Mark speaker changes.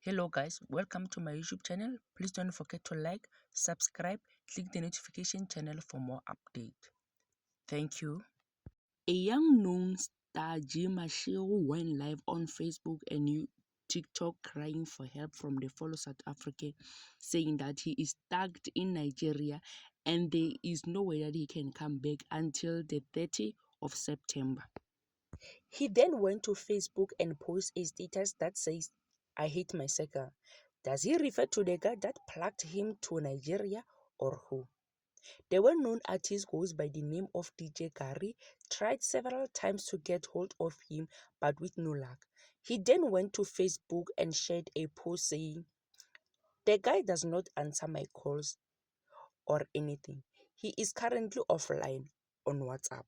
Speaker 1: Hello guys, welcome to my YouTube channel. Please don't forget to like, subscribe, click the notification channel for more update. Thank you. A young known star, G Mashego, went live on Facebook and TikTok crying for help from the fellow South African, saying that he is stuck in Nigeria and there is no way that he can come back until the 30th of September. He then went to Facebook and posted a status that says, "I hate my Sega." Does he refer to the guy that plucked him to Nigeria or who? The well-known artist goes by the name of DJ Gary tried several times to get hold of him but with no luck. He then went to Facebook and shared a post saying, "The guy does not answer my calls or anything. He is currently offline on WhatsApp."